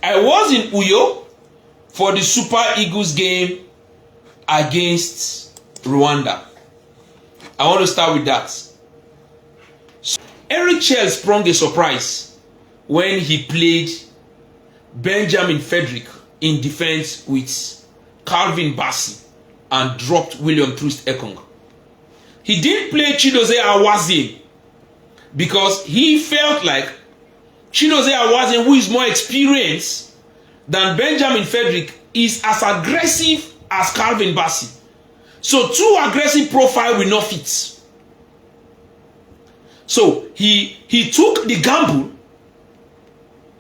I was in Uyo for the Super Eagles game against Rwanda. I want to start with that. So, Eric Chell sprung a surprise when he played Benjamin Frederick in defense with Calvin Bassey and dropped William Troost Ekong. He didn't play Chidozie Awazim because he felt like Chidozie Awazim, who is more experienced than Benjamin Frederick, is as aggressive as Calvin Bassey. So two aggressive profile will not fit. So he took the gamble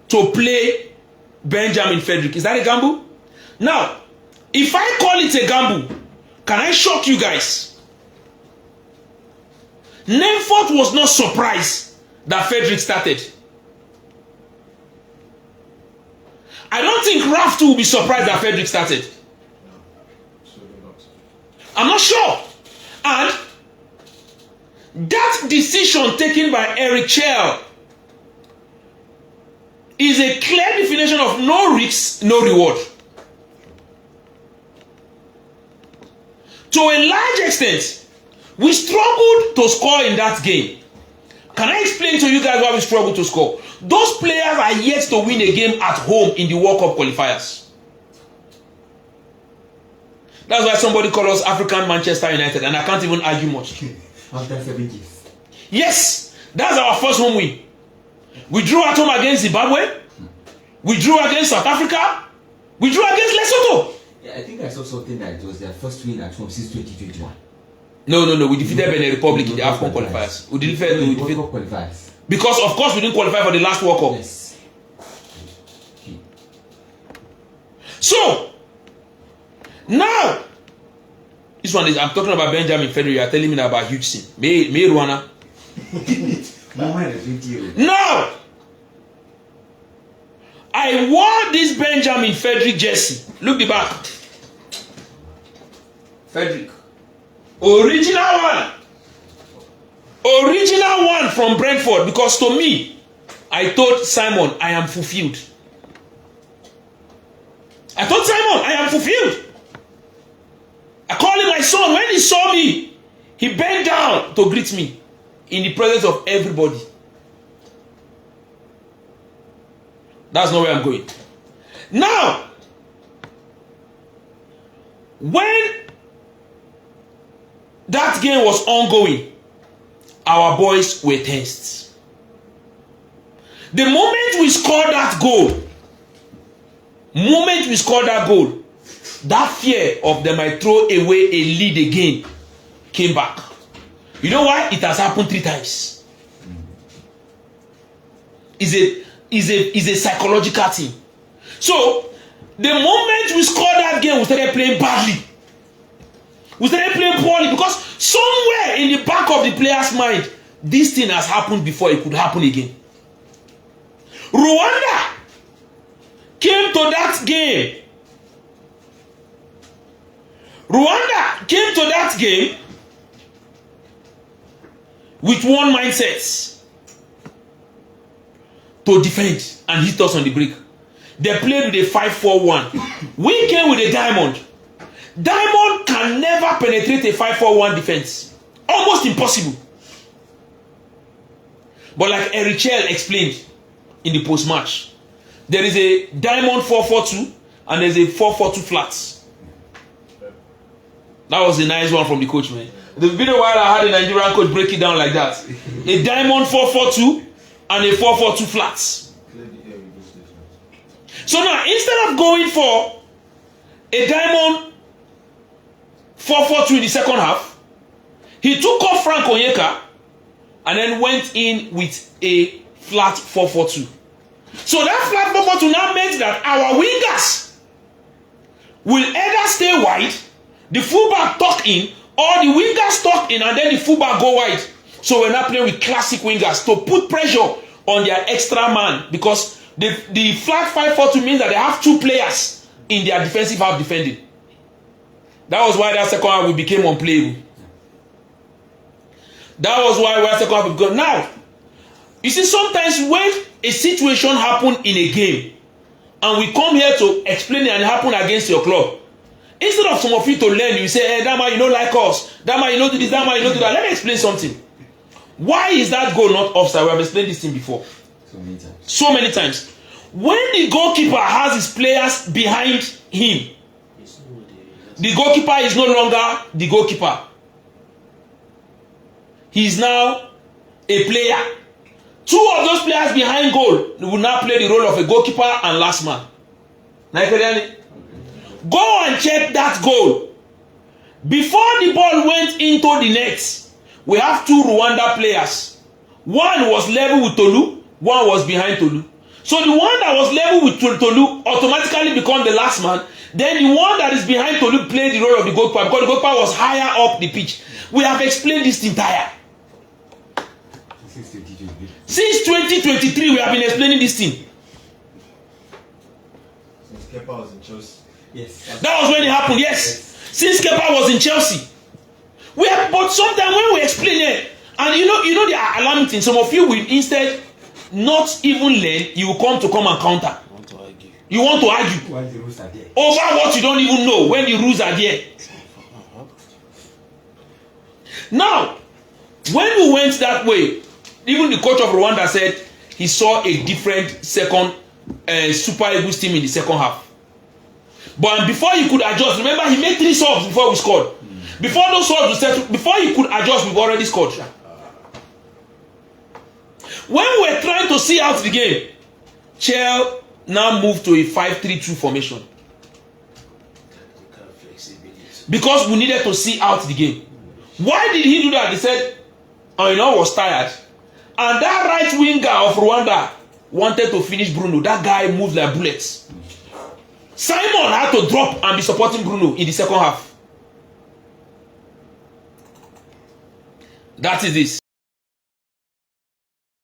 to play Benjamin Frederick. Is that a gamble? Now, if I call it a gamble, can I shock you guys? Nemfort was not surprised that Frederick started. I don't think Raf too will be surprised that Frederick started. I'm not sure. And that decision taken by Eric Chell is a clear definition of no risk, no reward. To a large extent, we struggled to score in that game. Can I explain to you guys why we struggled to score? Those players are yet to win a game at home in the World Cup qualifiers. That's why somebody called us African Manchester United, and I can't even argue much. After 7 years. Yes, that's our first home win. We drew at home against Zimbabwe. We drew against South Africa. We drew against Lesotho. Yeah, I think I saw something that it was their first win at home since 2021. No. We defeated Benin Republic in the AFCON qualifiers. We defeated World Cup qualifiers. Because of course we didn't qualify for the last World Cup. Yes. Okay. So now this one is, I'm talking about Benjamin Frederick. You are telling me about Hughes. Me Rwanda. Now I wore this Benjamin Frederick jersey. Look the back. Frederick. Original one from Brentford, because to me, I told Simon, I am fulfilled. I told Simon, I am fulfilled. I called him my son. When he saw me, he bent down to greet me in the presence of everybody. That's not where I'm going. Now, when that game was ongoing, our boys were tensed. The moment we scored that goal, that fear of them might throw away a lead again came back. You know why? It has happened 3 times. Is a psychological thing. So the moment we scored that game, we started playing badly. We started playing poorly, because somewhere in the back of the player's mind, this thing has happened before, it could happen again. Rwanda came to that game. With one mindset: to defend and hit us on the break. They played with a 5-4-1. We came with a diamond. Diamond can never penetrate a 5-4-1 defense. Almost impossible. But like Eric Chell explained in the post-match, there is a diamond 4-4-2 and there's a 4-4-2 flats. That was a nice one from the coach, man. There's been a while I had a Nigerian coach break it down like that. A diamond 4-4-2 and a 4-4-2 flats. So now, instead of going for a diamond 4-4-2 in the second half, he took off Frank Onyeka and then went in with a flat 4-4-2. So that flat 4-4-2 now meant that our wingers will either stay wide, the fullback tuck in, or the wingers tuck in and then the fullback go wide. So we're now playing with classic wingers to put pressure on their extra man, because the flat 5-4-2 means that they have 2 players in their defensive half defending. That was why that second half we became unplayable. That was why we second half we got. Now, you see, sometimes when a situation happens in a game, and we come here to explain it and it happen against your club. Instead of some of you to learn, you say, hey, that man, you don't like us. That man, you don't do this. That man, you don't do that. Let me explain something. Why is that goal not offside? We have explained this thing before. So many times. When the goalkeeper has his players behind him, the goalkeeper is no longer the goalkeeper. He is now a player. Two of those players behind goal will now play the role of a goalkeeper and last man. Nigerian, go and check that goal. Before the ball went into the net, we have two Rwanda players. One was level with Tolu, one was behind Tolu. So the one that was level with Tolu automatically become the last man. Then the one that is behind Tolu played the role of the goalkeeper because the goalkeeper was higher up the pitch. We have explained this entire. Since 2023, we have been explaining this thing. Since Kepa was in Chelsea. Yes. That was when it happened, yes. Since Kepa was in Chelsea. But sometimes when we explain it, and you know the alarming thing, some of you will instead not even learn, you will come and counter. You want to argue. Why the rules are there? Over what you don't even know when the rules are there. Now, when we went that way, even the coach of Rwanda said he saw a different second Super Eagles team in the second half. But before he could adjust, remember he made 3 subs before we scored. Before those subs were settled, before he could adjust, we've already scored. When we were trying to see out the game, Chel now moved to a 5-3-2 formation. Because we needed to see out the game. Why did he do that? He said, was tired. And that right winger of Rwanda wanted to finish Bruno. That guy moved like bullets. Simon had to drop and be supporting Bruno in the second half. That is this.